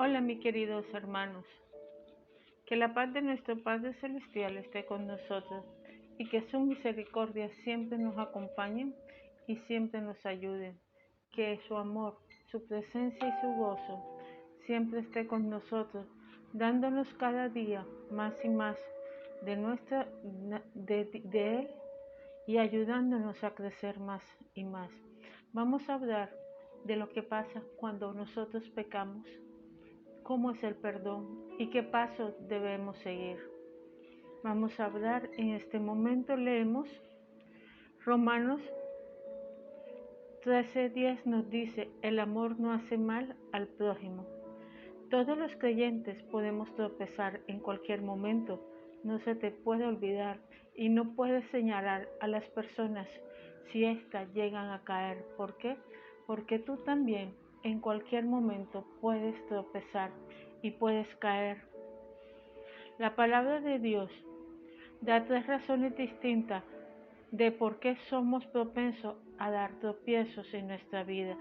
Hola, mis queridos hermanos, que la paz de nuestro Padre Celestial esté con nosotros y que su misericordia siempre nos acompañe y siempre nos ayude. Que su amor, su presencia y su gozo siempre esté con nosotros, dándonos cada día más y más de, de Él y ayudándonos a crecer más y más. Vamos a hablar de lo que pasa cuando nosotros pecamos, cómo es el perdón y qué pasos debemos seguir. Vamos a hablar en este momento, leemos Romanos 13:10 nos dice, el amor no hace mal al prójimo. Todos los creyentes podemos tropezar en cualquier momento, no se te puede olvidar y no puedes señalar a las personas si éstas llegan a caer. ¿Por qué? Porque tú también en cualquier momento puedes tropezar y puedes caer. La palabra de Dios da tres razones distintas de por qué somos propensos a dar tropiezos en nuestra vida.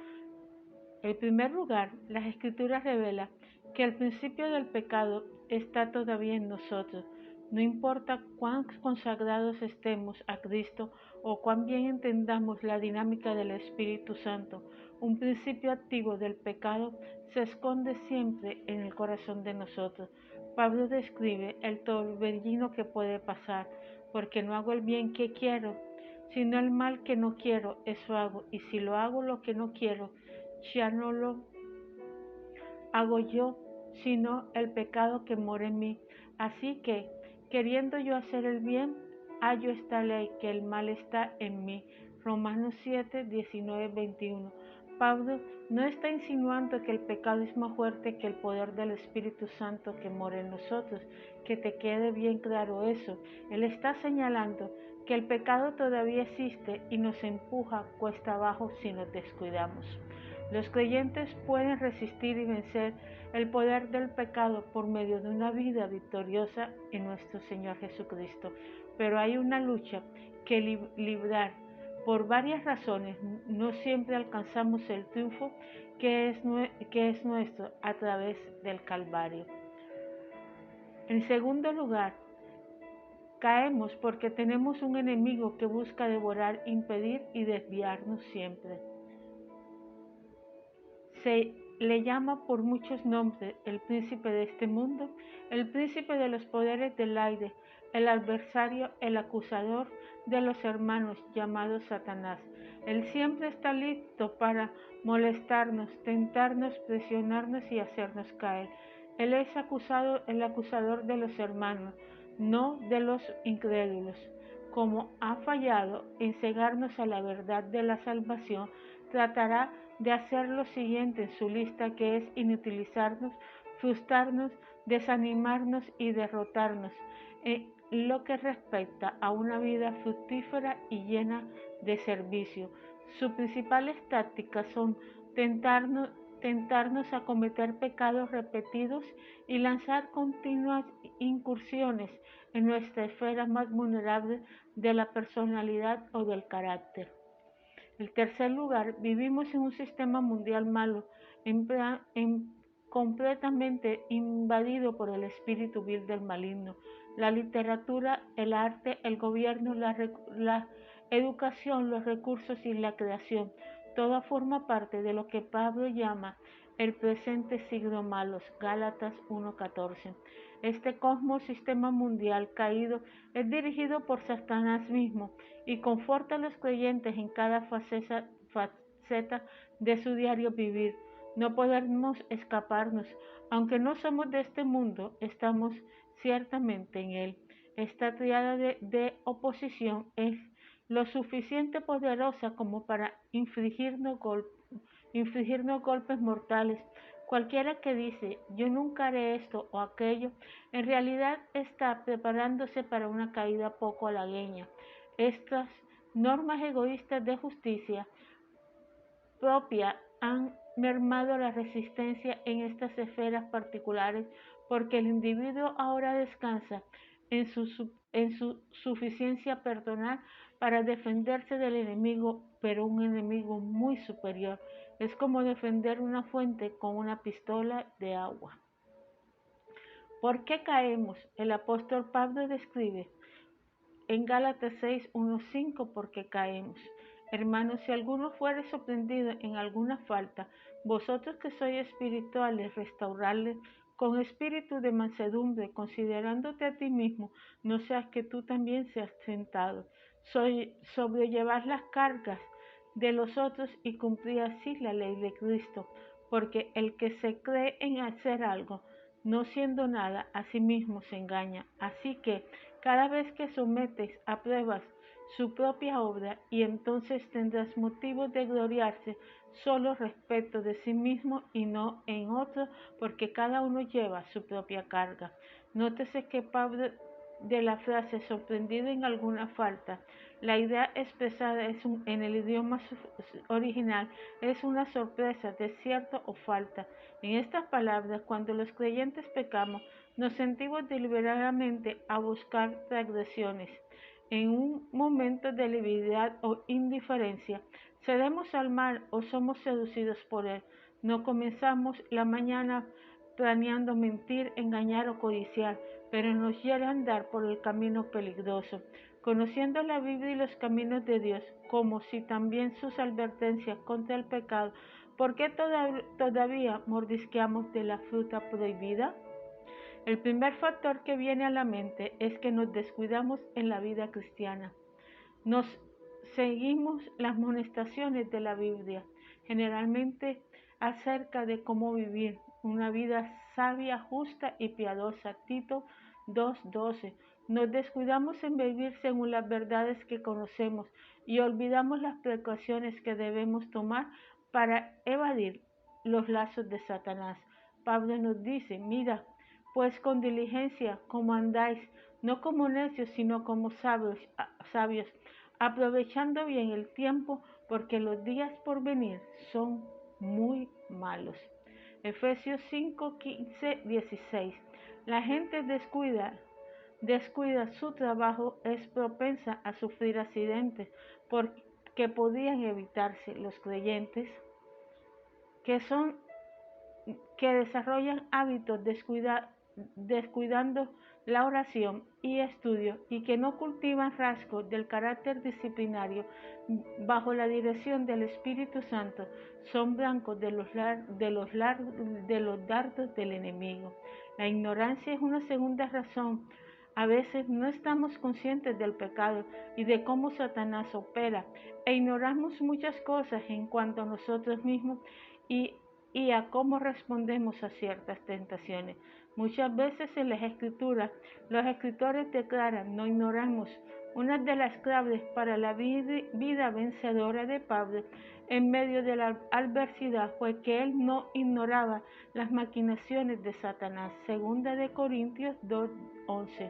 En primer lugar, las Escrituras revelan que el principio del pecado está todavía en nosotros. No importa cuán consagrados estemos a Cristo o cuán bien entendamos la dinámica del Espíritu Santo, un principio activo del pecado se esconde siempre en el corazón de nosotros. Pablo describe el torbellino que puede pasar, porque no hago el bien que quiero, sino el mal que no quiero, eso hago, y si lo hago lo que no quiero, ya no lo hago yo, sino el pecado que mora en mí. Así que, queriendo yo hacer el bien, hallo esta ley, que el mal está en mí. Romanos 7, 19, 21. Pablo no está insinuando que el pecado es más fuerte que el poder del Espíritu Santo que mora en nosotros. Que te quede bien claro eso. Él está señalando que el pecado todavía existe y nos empuja cuesta abajo si nos descuidamos. Los creyentes pueden resistir y vencer el poder del pecado por medio de una vida victoriosa en nuestro Señor Jesucristo, pero hay una lucha que librar. Por varias razones, no siempre alcanzamos el triunfo que es nuestro a través del Calvario. En segundo lugar, caemos porque tenemos un enemigo que busca devorar, impedir y desviarnos siempre. Se le llama por muchos nombres: el príncipe de este mundo, el príncipe de los poderes del aire, el adversario, el acusador de los hermanos, llamado Satanás. Él siempre está listo para molestarnos, tentarnos, presionarnos y hacernos caer. Él es el acusador de los hermanos, no de los incrédulos. Como ha fallado en cegarnos a la verdad de la salvación, tratará de hacer lo siguiente en su lista, que es inutilizarnos, frustrarnos, desanimarnos y derrotarnos en lo que respecta a una vida fructífera y llena de servicio. Sus principales tácticas son tentarnos a cometer pecados repetidos y lanzar continuas incursiones en nuestra esfera más vulnerable de la personalidad o del carácter. En tercer lugar, vivimos en un sistema mundial malo, completamente invadido por el espíritu vil del maligno. La literatura, el arte, el gobierno, la educación, los recursos y la creación, toda forma parte de lo que Pablo llama el presente siglo malos, Gálatas 1:14. Este cosmos sistema mundial caído es dirigido por Satanás mismo y conforta a los creyentes en cada faceta de su diario vivir. No podemos escaparnos. Aunque no somos de este mundo, estamos ciertamente en él. Esta triada de oposición es lo suficiente poderosa como para infligirnos golpes mortales. Cualquiera que dice, yo nunca haré esto o aquello, en realidad está preparándose para una caída poco halagüeña. Estas normas egoístas de justicia propia han mermado la resistencia en estas esferas particulares, porque el individuo ahora descansa en su en su suficiencia personal para defenderse del enemigo, pero un enemigo muy superior. Es como defender una fuente con una pistola de agua. ¿Por qué caemos? El apóstol Pablo describe en Gálatas 6, 1, 5, por qué caemos. Hermanos, si alguno fuere sorprendido en alguna falta, vosotros que sois espirituales, restaurarle con espíritu de mansedumbre, considerándote a ti mismo, no seas que tú también seas tentado. Sobrellevar las cargas de los otros y cumplir así la ley de Cristo, porque el que se cree en hacer algo, no siendo nada, a sí mismo se engaña. Así que cada vez que sometes a pruebas su propia obra, y entonces tendrás motivos de gloriarse solo respecto de sí mismo y no en otro, porque cada uno lleva su propia carga. Nótese que Pablo de la frase sorprendido en alguna falta, la idea expresada en el idioma original es una sorpresa, desierto o falta. En estas palabras, cuando los creyentes pecamos, nos sentimos deliberadamente a buscar transgresiones. En un momento de debilidad o indiferencia, cedemos al mal o somos seducidos por él. No comenzamos la mañana planeando mentir, engañar o codiciar, pero nos hiere andar por el camino peligroso, conociendo la Biblia y los caminos de Dios, como si también sus advertencias contra el pecado. ¿Por qué todavía mordisqueamos de la fruta prohibida? El primer factor que viene a la mente es que nos descuidamos en la vida cristiana. Nos seguimos las amonestaciones de la Biblia, generalmente acerca de cómo vivir una vida sabia, justa y piadosa. Tito 2:12. Nos descuidamos en vivir según las verdades que conocemos y olvidamos las precauciones que debemos tomar para evadir los lazos de Satanás. Pablo nos dice, mira, pues con diligencia como andáis, no como necios, sino como sabios, aprovechando bien el tiempo, porque los días por venir son muy malos. Efesios 5, 15, 16. La gente descuida su trabajo, es propensa a sufrir accidentes porque podían evitarse. Los creyentes que desarrollan hábitos descuidando la oración y estudio y que no cultivan rasgos del carácter disciplinario bajo la dirección del Espíritu Santo son blancos de los dardos del enemigo. La ignorancia es una segunda razón. A veces no estamos conscientes del pecado y de cómo Satanás opera e ignoramos muchas cosas en cuanto a nosotros mismos y a cómo respondemos a ciertas tentaciones. Muchas veces en las Escrituras, los escritores declaran, no ignoramos. Una de las claves para la vida vencedora de Pablo en medio de la adversidad fue que él no ignoraba las maquinaciones de Satanás. Segunda de Corintios 2:11.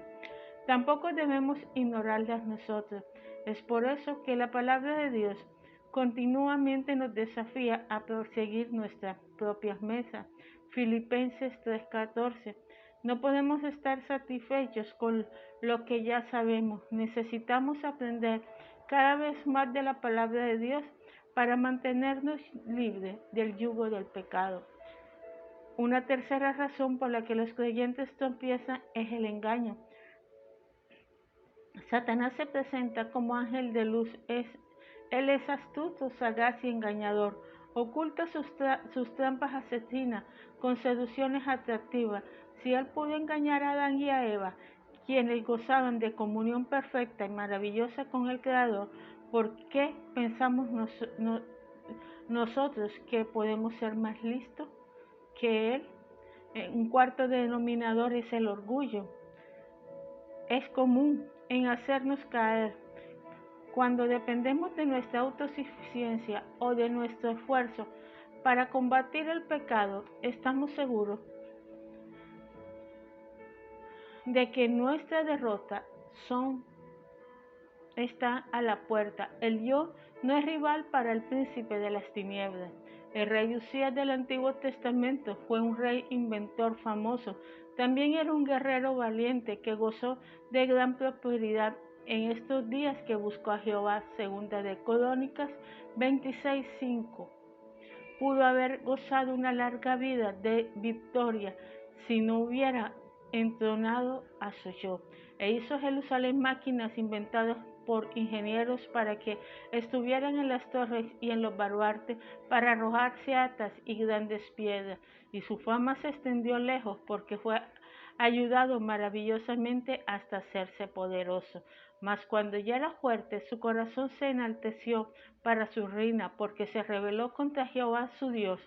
Tampoco debemos ignorarlas nosotros. Es por eso que la palabra de Dios continuamente nos desafía a perseguir nuestras propias metas. Filipenses 3:14. No podemos estar satisfechos con lo que ya sabemos. Necesitamos aprender cada vez más de la palabra de Dios para mantenernos libres del yugo del pecado. Una tercera razón por la que los creyentes tropiezan es el engaño. Satanás se presenta como ángel de luz. Él es astuto, sagaz y engañador. Oculta sus trampas asesinas con seducciones atractivas. Si él pudo engañar a Adán y a Eva, quienes gozaban de comunión perfecta y maravillosa con el Creador, ¿por qué pensamos nosotros que podemos ser más listos que él? Un cuarto denominador es el orgullo. Es común en hacernos caer. Cuando dependemos de nuestra autosuficiencia o de nuestro esfuerzo para combatir el pecado, estamos seguros de que nuestra derrota está a la puerta. El yo no es rival para el príncipe de las tinieblas. El rey Usías del Antiguo Testamento fue un rey inventor famoso. También era un guerrero valiente que gozó de gran prosperidad en estos días que buscó a Jehová. Segunda de Crónicas 26:5. Pudo haber gozado una larga vida de victoria si no hubiera entronado a su yo, e hizo Jerusalén máquinas inventadas por ingenieros para que estuvieran en las torres y en los baluartes para arrojarse atas y grandes piedras, y su fama se extendió lejos porque fue ayudado maravillosamente hasta hacerse poderoso. Mas cuando ya era fuerte, su corazón se enalteció para su ruina, porque se rebeló contra Jehová su Dios,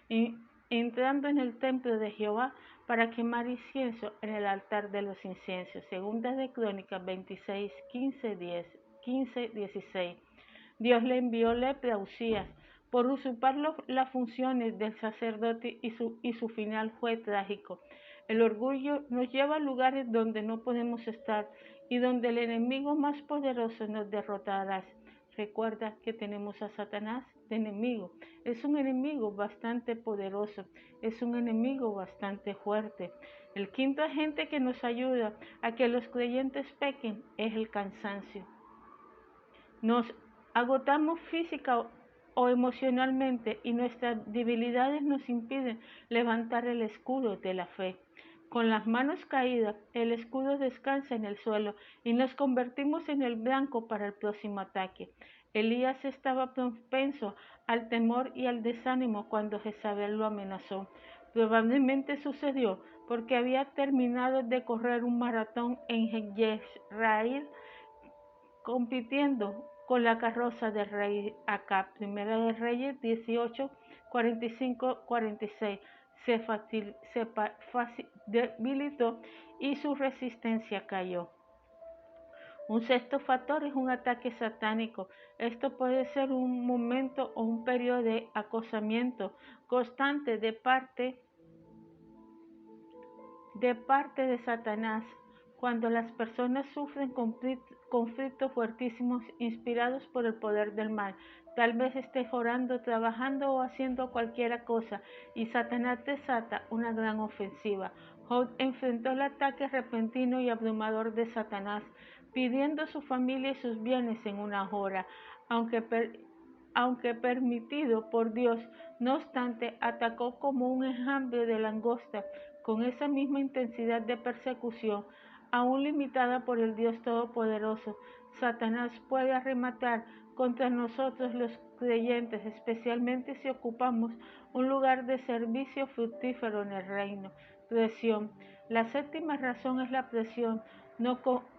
y entrando en el templo de Jehová para quemar incienso en el altar de los inciensos. Segunda de Crónicas 26, 16. Dios le envió lepra a Usías por usurpar las funciones del sacerdote y su final fue trágico. El orgullo nos lleva a lugares donde no podemos estar y donde el enemigo más poderoso nos derrotará. Recuerda que tenemos a Satanás de enemigo. Es un enemigo bastante poderoso, es un enemigo bastante fuerte. El quinto agente que nos ayuda a que los creyentes pequen es el cansancio. Nos agotamos física o emocionalmente y nuestras debilidades nos impiden levantar el escudo de la fe. Con las manos caídas, el escudo descansa en el suelo y nos convertimos en el blanco para el próximo ataque. Elías estaba propenso al temor y al desánimo cuando Jezabel lo amenazó. Probablemente sucedió porque había terminado de correr un maratón en Jezreel compitiendo con la carroza del rey Acab. Primera de Reyes 18, 45-46. Se debilitó y su resistencia cayó. Un sexto factor es un ataque satánico. Esto puede ser un momento o un periodo de acosamiento constante de parte de Satanás, cuando las personas sufren conflictos fuertísimos inspirados por el poder del mal. Tal vez estés orando, trabajando o haciendo cualquier cosa y Satanás desata una gran ofensiva. Job enfrentó el ataque repentino y abrumador de Satanás, pidiendo su familia y sus bienes en una hora, aunque permitido por Dios. No obstante, atacó como un enjambre de langosta, con esa misma intensidad de persecución, aún limitada por el Dios Todopoderoso. Satanás puede arrematar contra nosotros los creyentes, especialmente si ocupamos un lugar de servicio fructífero en el reino. Presión. La séptima razón es la presión.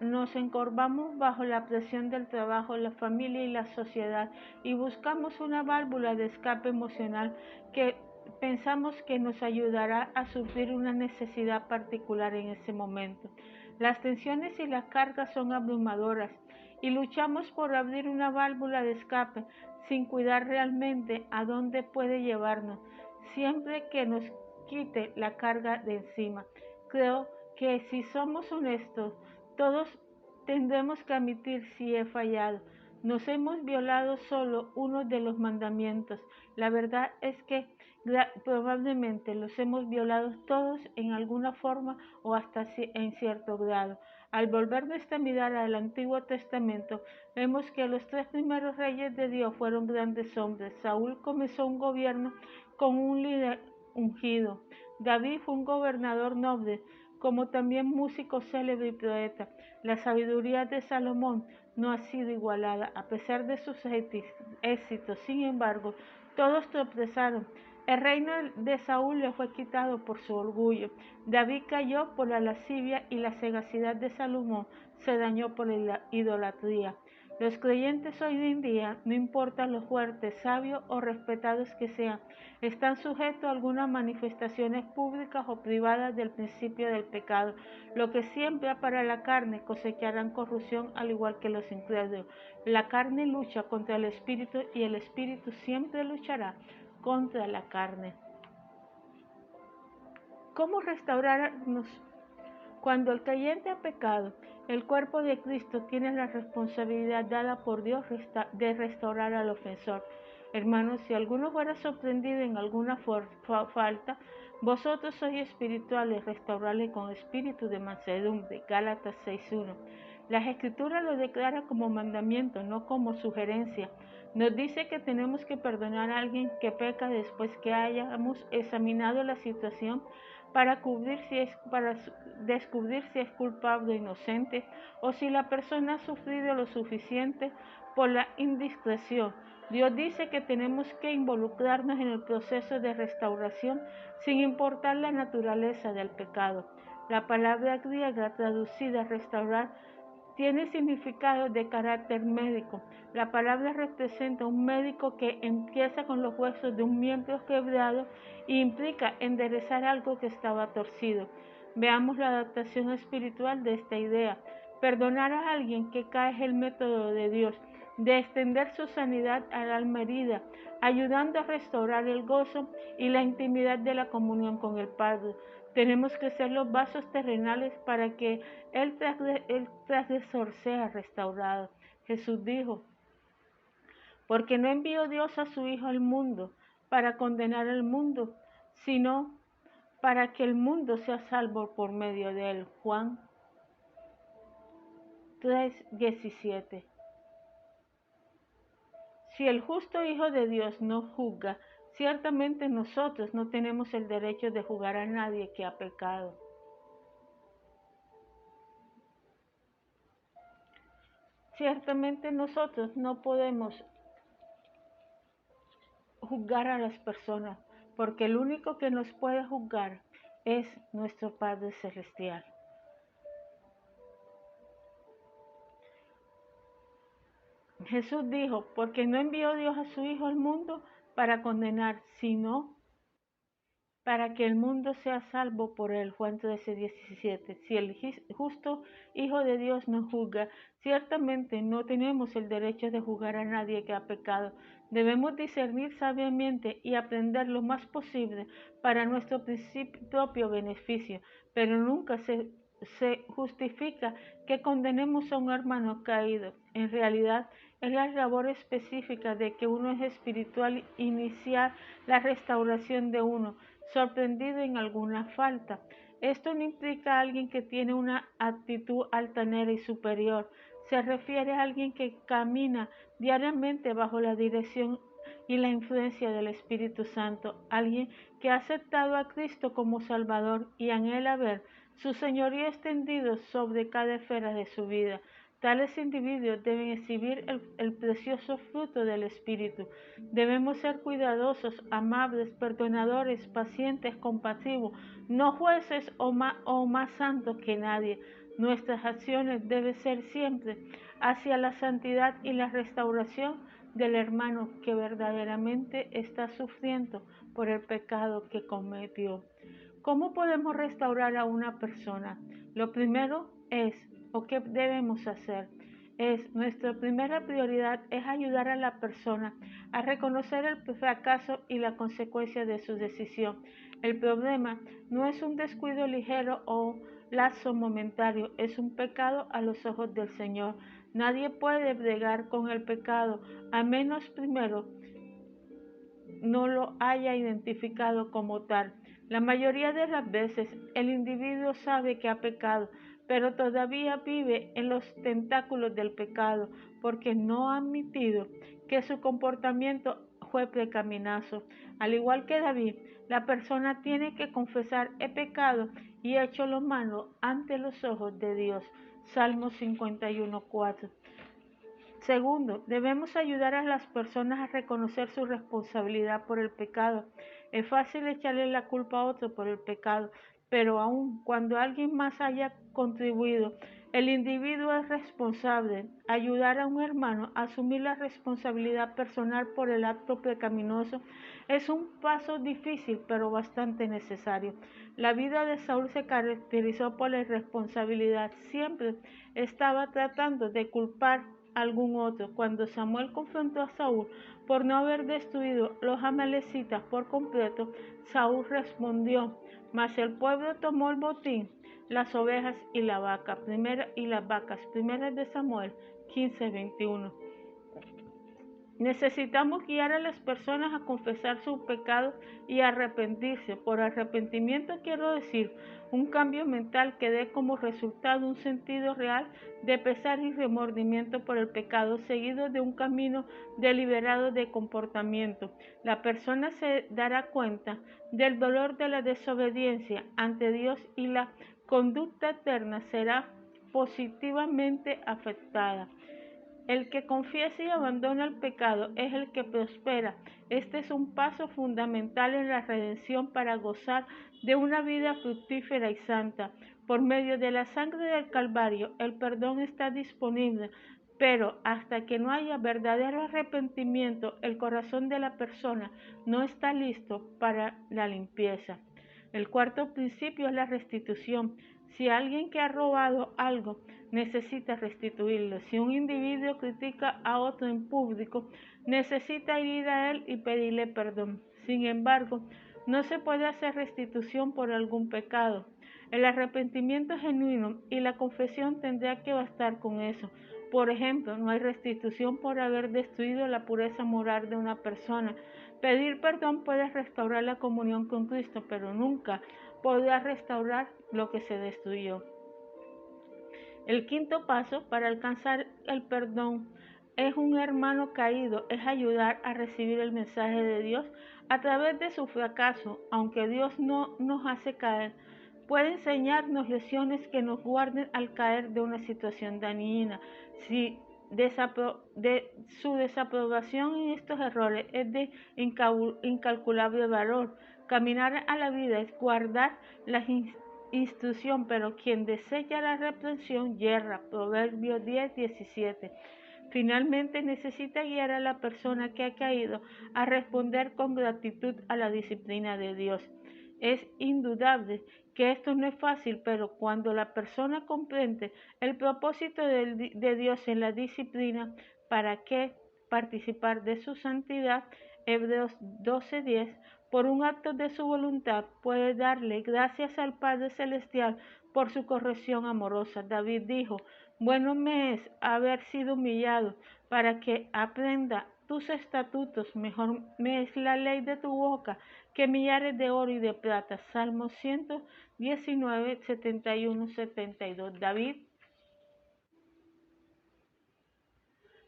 Nos encorvamos bajo la presión del trabajo, la familia y la sociedad y buscamos una válvula de escape emocional que pensamos que nos ayudará a suplir una necesidad particular en ese momento. Las tensiones y las cargas son abrumadoras y luchamos por abrir una válvula de escape sin cuidar realmente a dónde puede llevarnos, siempre que nos quite la carga de encima. Creo que si somos honestos, todos tendremos que admitir si he fallado. Nos hemos violado solo uno de los mandamientos. La verdad es que probablemente los hemos violado todos en alguna forma o hasta en cierto grado. Al volver nuestra mirada al Antiguo Testamento, vemos que los tres primeros reyes de Dios fueron grandes hombres. Saúl comenzó un gobierno con un líder ungido. David fue un gobernador noble, como también músico célebre y poeta. La sabiduría de Salomón no ha sido igualada, a pesar de sus éxitos. Sin embargo, todos tropezaron. El reino de Saúl le fue quitado por su orgullo. David cayó por la lascivia y la sagacidad de Salomón se dañó por la idolatría. Los creyentes hoy en día, no importa lo fuertes, sabios o respetados que sean, están sujetos a algunas manifestaciones públicas o privadas del principio del pecado. Lo que siembra para la carne cosecharán corrupción, al igual que los incrédulos. La carne lucha contra el espíritu y el espíritu siempre luchará contra la carne. ¿Cómo restaurarnos? Cuando el creyente ha pecado, El cuerpo de Cristo tiene la responsabilidad dada por Dios de restaurar al ofensor. Hermanos, si alguno fuera sorprendido en alguna falta, vosotros sois espirituales, restaurarle con espíritu de mansedumbre. Gálatas 6:1. Las Escrituras lo declaran como mandamiento, no como sugerencia. Nos dice que tenemos que perdonar a alguien que peca después que hayamos examinado la situación para descubrir si es culpable o inocente, o si la persona ha sufrido lo suficiente por la indiscreción. Dios dice que tenemos que involucrarnos en el proceso de restauración sin importar la naturaleza del pecado. La palabra griega traducida restaurar tiene significado de carácter médico. La palabra representa un médico que empieza con los huesos de un miembro quebrado e implica enderezar algo que estaba torcido. Veamos la adaptación espiritual de esta idea. Perdonar a alguien que cae es el método de Dios de extender su sanidad al alma herida, ayudando a restaurar el gozo y la intimidad de la comunión con el Padre. Tenemos que ser los vasos terrenales para que el transgresor sea restaurado. Jesús dijo, porque no envió Dios a su Hijo al mundo para condenar al mundo, sino para que el mundo sea salvo por medio de él. Juan 3:17. Si el justo Hijo de Dios no juzga, ciertamente nosotros no tenemos el derecho de juzgar a nadie que ha pecado. Ciertamente nosotros no podemos juzgar a las personas, porque el único que nos puede juzgar es nuestro Padre Celestial. Jesús dijo, porque no envió Dios a su Hijo al mundo para condenar, sino para que el mundo sea salvo por él. Juan 13:17. Si el justo Hijo de Dios nos juzga, ciertamente no tenemos el derecho de juzgar a nadie que ha pecado. Debemos discernir sabiamente y aprender lo más posible para nuestro propio beneficio, pero nunca se justifica que condenemos a un hermano caído. En realidad, es la labor específica de que uno es espiritual iniciar la restauración de uno, sorprendido en alguna falta. Esto no implica a alguien que tiene una actitud altanera y superior. Se refiere a alguien que camina diariamente bajo la dirección y la influencia del Espíritu Santo, alguien que ha aceptado a Cristo como Salvador y anhela ver su señorío extendido sobre cada esfera de su vida. Tales individuos deben exhibir el precioso fruto del Espíritu. Debemos ser cuidadosos, amables, perdonadores, pacientes, compasivos, no jueces o más santos que nadie. Nuestras acciones deben ser siempre hacia la santidad y la restauración del hermano que verdaderamente está sufriendo por el pecado que cometió. ¿Cómo podemos restaurar a una persona? Lo primero es, o qué debemos hacer, nuestra primera prioridad es ayudar a la persona a reconocer el fracaso y la consecuencia de su decisión. El problema no es un descuido ligero o lapso momentario, es un pecado a los ojos del Señor. Nadie puede bregar con el pecado a menos primero no lo haya identificado como tal. La mayoría de las veces el individuo sabe que ha pecado, pero todavía vive en los tentáculos del pecado porque no ha admitido que su comportamiento fue pecaminoso. Al igual que David, la persona tiene que confesar he pecado y he hecho lo malo ante los ojos de Dios. Salmo 51:4. Segundo, debemos ayudar a las personas a reconocer su responsabilidad por el pecado. Es fácil echarle la culpa a otro por el pecado, pero aun cuando alguien más haya contribuido, el individuo es responsable. Ayudar a un hermano a asumir la responsabilidad personal por el acto pecaminoso es un paso difícil, pero bastante necesario. La vida de Saúl se caracterizó por la irresponsabilidad. Siempre estaba tratando de culpar algún otro. Cuando Samuel confrontó a Saúl por no haber destruido los amalecitas por completo, Saúl respondió: mas el pueblo tomó el botín, las ovejas y las vacas. Primera de Samuel 15:21. Necesitamos guiar a las personas a confesar sus pecados y a arrepentirse. Por arrepentimiento quiero decir un cambio mental que dé como resultado un sentido real de pesar y remordimiento por el pecado, seguido de un camino deliberado de comportamiento. La persona se dará cuenta del dolor de la desobediencia ante Dios y la conducta eterna será positivamente afectada. El que confiesa y abandona el pecado es el que prospera. Este es un paso fundamental en la redención para gozar de una vida fructífera y santa. Por medio de la sangre del Calvario, el perdón está disponible, pero hasta que no haya verdadero arrepentimiento, el corazón de la persona no está listo para la limpieza. El cuarto principio es la restitución. Si alguien que ha robado algo necesita restituirlo. Si un individuo critica a otro en público, necesita ir a él y pedirle perdón. Sin embargo, no se puede hacer restitución por algún pecado. El arrepentimiento genuino y la confesión tendrá que bastar con eso. Por ejemplo, no hay restitución por haber destruido la pureza moral de una persona. Pedir perdón puede restaurar la comunión con Cristo, pero nunca podrá restaurar lo que se destruyó. El quinto paso para alcanzar el perdón es un hermano caído, es ayudar a recibir el mensaje de Dios a través de su fracaso. Aunque Dios no nos hace caer, puede enseñarnos lecciones que nos guarden al caer de una situación dañina. Si su desaprobación en estos errores es de incalculable valor. Caminar a la vida es guardar las instrucción, pero quien desecha la reprensión yerra. Proverbios 10:17. Finalmente, necesita guiar a la persona que ha caído a responder con gratitud a la disciplina de Dios. Es indudable que esto no es fácil, pero cuando la persona comprende el propósito de Dios en la disciplina, ¿para qué participar de su santidad? Hebreos 12:10. Por un acto de su voluntad puede darle gracias al Padre Celestial por su corrección amorosa. David dijo: bueno me es haber sido humillado para que aprenda tus estatutos. Mejor me es la ley de tu boca que millares de oro y de plata. Salmo 119, 71, 72. David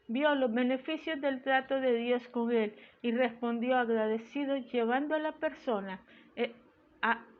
vio los beneficios del trato de Dios con él y respondió agradecido, llevando a la persona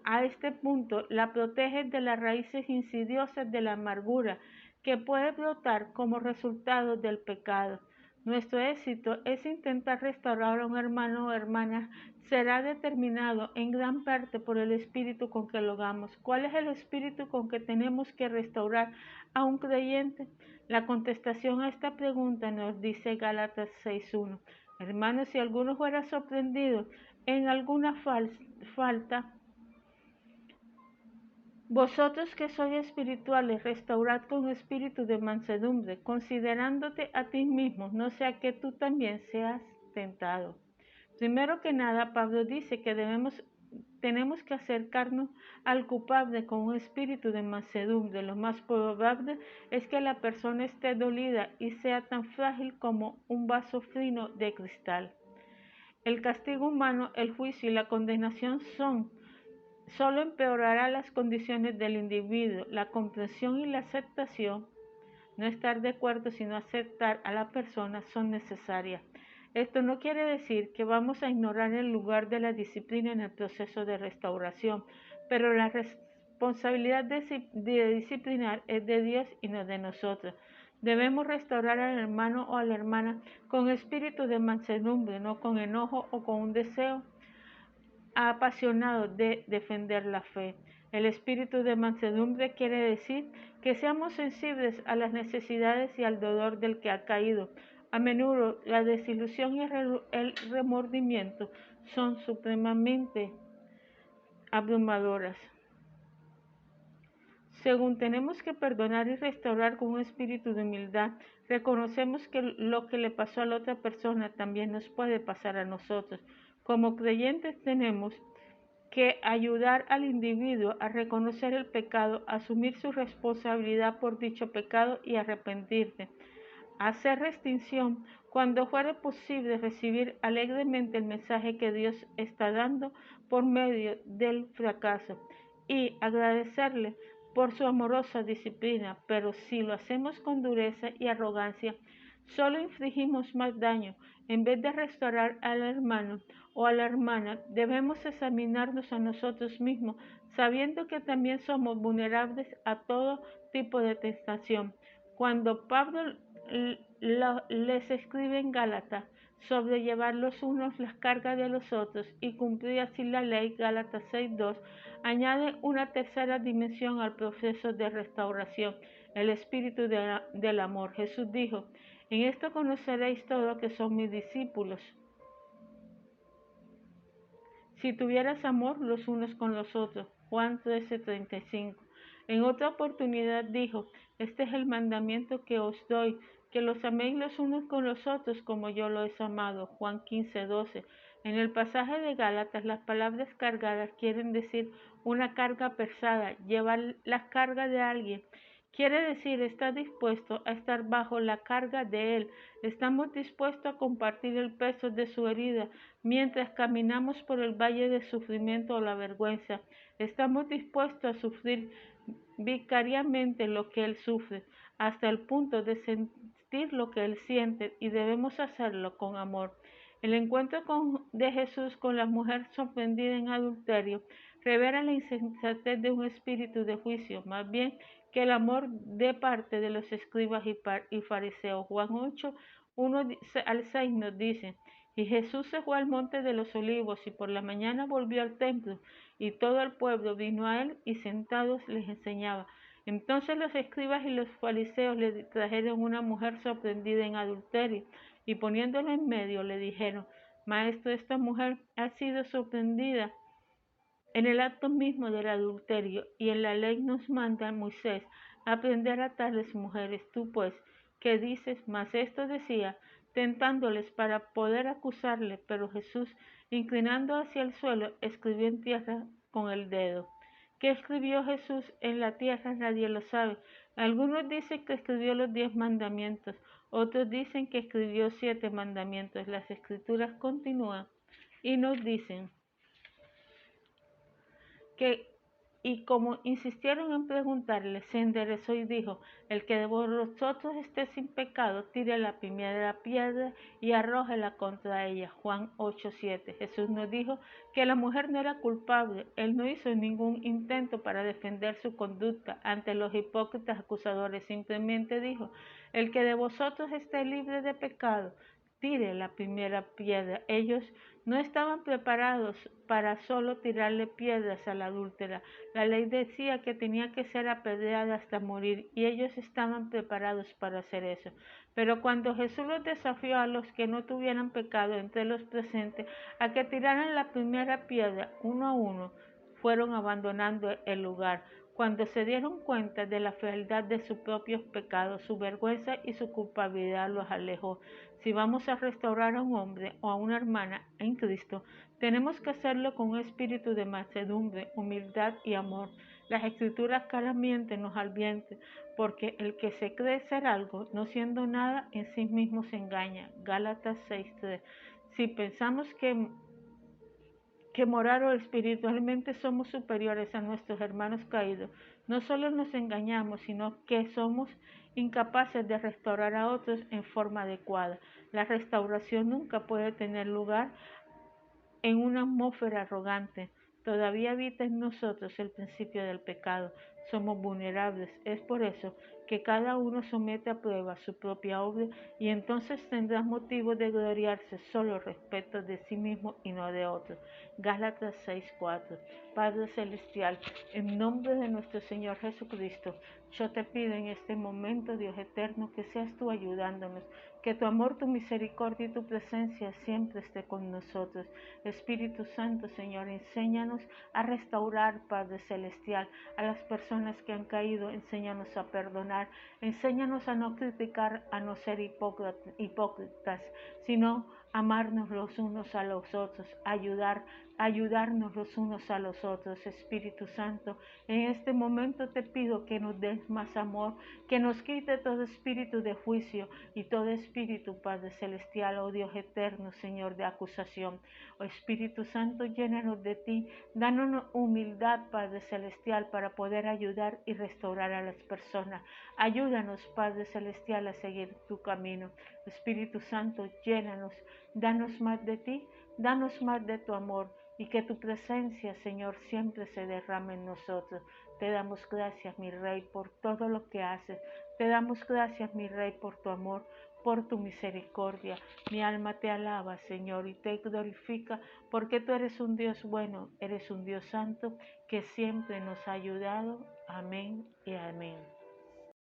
a este punto la protege de las raíces insidiosas de la amargura que puede brotar como resultado del pecado. Nuestro éxito es intentar restaurar a un hermano o hermana. Será determinado en gran parte por el espíritu con que lo hagamos. ¿Cuál es el espíritu con que tenemos que restaurar a un creyente? La contestación a esta pregunta nos dice Gálatas 6:1. Hermanos, si alguno fuera sorprendido en alguna falta, vosotros que sois espirituales, restaurad con espíritu de mansedumbre, considerándote a ti mismo, no sea que tú también seas tentado. Primero que nada, Pablo dice que tenemos que acercarnos al culpable con un espíritu de mansedumbre. Lo más probable es que la persona esté dolida y sea tan frágil como un vaso fino de cristal. El castigo humano, el juicio y la condenación solo empeorará las condiciones del individuo. La comprensión y la aceptación, no estar de acuerdo, sino aceptar a la persona, son necesarias. Esto no quiere decir que vamos a ignorar el lugar de la disciplina en el proceso de restauración, pero la responsabilidad de disciplinar es de Dios y no de nosotros. Debemos restaurar al hermano o a la hermana con espíritu de mansedumbre, no con enojo o con un deseo apasionado de defender la fe. El espíritu de mansedumbre quiere decir que seamos sensibles a las necesidades y al dolor del que ha caído. A menudo la desilusión y el remordimiento son supremamente abrumadoras. Según tenemos que perdonar y restaurar con un espíritu de humildad, reconocemos que lo que le pasó a la otra persona también nos puede pasar a nosotros. Como creyentes tenemos que ayudar al individuo a reconocer el pecado, asumir su responsabilidad por dicho pecado y arrepentirse. Hacer restricción cuando fuere posible, recibir alegremente el mensaje que Dios está dando por medio del fracaso y agradecerle por su amorosa disciplina, pero si lo hacemos con dureza y arrogancia, solo infligimos más daño. En vez de restaurar al hermano o a la hermana, debemos examinarnos a nosotros mismos, sabiendo que también somos vulnerables a todo tipo de tentación. Cuando Pablo les escribe en Gálatas sobre llevar los unos las cargas de los otros y cumplir así la ley, Gálatas 6:2, añade una tercera dimensión al proceso de restauración, el espíritu del amor. Jesús dijo: en esto conoceréis todos que son mis discípulos, si tuvieras amor los unos con los otros. Juan 13:35. En otra oportunidad dijo: este es el mandamiento que os doy, que los améis los unos con los otros como yo lo he amado. Juan 15:12. En el pasaje de Gálatas, las palabras cargadas quieren decir una carga pesada, llevar la carga de alguien. Quiere decir estar dispuesto a estar bajo la carga de él. Estamos dispuestos a compartir el peso de su herida mientras caminamos por el valle del sufrimiento o la vergüenza. Estamos dispuestos a sufrir vicariamente lo que él sufre, hasta el punto de sentir lo que él siente, y debemos hacerlo con amor. El encuentro de Jesús con la mujer sorprendida en adulterio revela la insensatez de un espíritu de juicio, más bien que el amor de parte de los escribas y fariseos. Juan 8:1-6 nos dice: y Jesús se fue al monte de los olivos, y por la mañana volvió al templo, y todo el pueblo vino a él, y sentados les enseñaba. Entonces los escribas y los fariseos le trajeron una mujer sorprendida en adulterio, y poniéndola en medio le dijeron: Maestro, esta mujer ha sido sorprendida en el acto mismo del adulterio, y en la ley nos manda Moisés aprender a tales mujeres. Tú pues, ¿qué dices? Mas esto decía, tentándoles para poder acusarle, pero Jesús, inclinando hacia el suelo, escribió en tierra con el dedo. ¿Qué escribió Jesús en la tierra? Nadie lo sabe. Algunos dicen que escribió los 10 mandamientos, otros dicen que escribió 7 mandamientos. Las escrituras continúan y nos dicen que, y como insistieron en preguntarle, se enderezó y dijo: el que de vosotros esté sin pecado, tire la primera piedra y arrójela contra ella. Juan 8:7. Jesús nos dijo que la mujer no era culpable. Él no hizo ningún intento para defender su conducta ante los hipócritas acusadores. Simplemente dijo: el que de vosotros esté libre de pecado, tire la primera piedra. Ellos no estaban preparados para solo tirarle piedras a la adúltera. La ley decía que tenía que ser apedreada hasta morir, y ellos estaban preparados para hacer eso. Pero cuando Jesús los desafió a los que no tuvieran pecado entre los presentes a que tiraran la primera piedra uno a uno, fueron abandonando el lugar. Cuando se dieron cuenta de la fealdad de sus propios pecados, su vergüenza y su culpabilidad los alejó. Si vamos a restaurar a un hombre o a una hermana en Cristo, tenemos que hacerlo con un espíritu de mansedumbre, humildad y amor. Las escrituras claramente nos advierten, porque el que se cree ser algo, no siendo nada, en sí mismo se engaña. Gálatas 6:3. Si pensamos que moral o espiritualmente somos superiores a nuestros hermanos caídos, no solo nos engañamos, sino que somos incapaces de restaurar a otros en forma adecuada. La restauración nunca puede tener lugar en una atmósfera arrogante. Todavía habita en nosotros el principio del pecado. Somos vulnerables. Es por eso que cada uno somete a prueba su propia obra, y entonces tendrá motivo de gloriarse solo respecto de sí mismo y no de otros. Gálatas 6:4. Padre Celestial, en nombre de nuestro Señor Jesucristo, yo te pido en este momento, Dios eterno, que seas tú ayudándonos, Que tu amor, tu misericordia y tu presencia siempre esté con nosotros. Espíritu Santo, Señor, enséñanos a restaurar, Padre Celestial, a las personas que han caído. Enséñanos a perdonar. Enséñanos a no criticar, a no ser hipócritas, sino amarnos los unos a los otros, ayudarnos los unos a los otros. Espíritu Santo, en este momento te pido que nos des más amor, que nos quite todo espíritu de juicio y todo espíritu, Padre Celestial, oh Dios eterno, Señor, de acusación. Oh Espíritu Santo, llénanos de ti, danos humildad, Padre Celestial, para poder ayudar y restaurar a las personas. Ayúdanos, Padre Celestial, a seguir tu camino. Espíritu Santo, llénanos, danos más de ti, danos más de tu amor, y que tu presencia, Señor, siempre se derrame en nosotros. Te damos gracias, mi Rey, por todo lo que haces. Te damos gracias, mi Rey, por tu amor, por tu misericordia. Mi alma te alaba, Señor, y te glorifica, porque tú eres un Dios bueno, eres un Dios santo, que siempre nos ha ayudado. Amén y amén.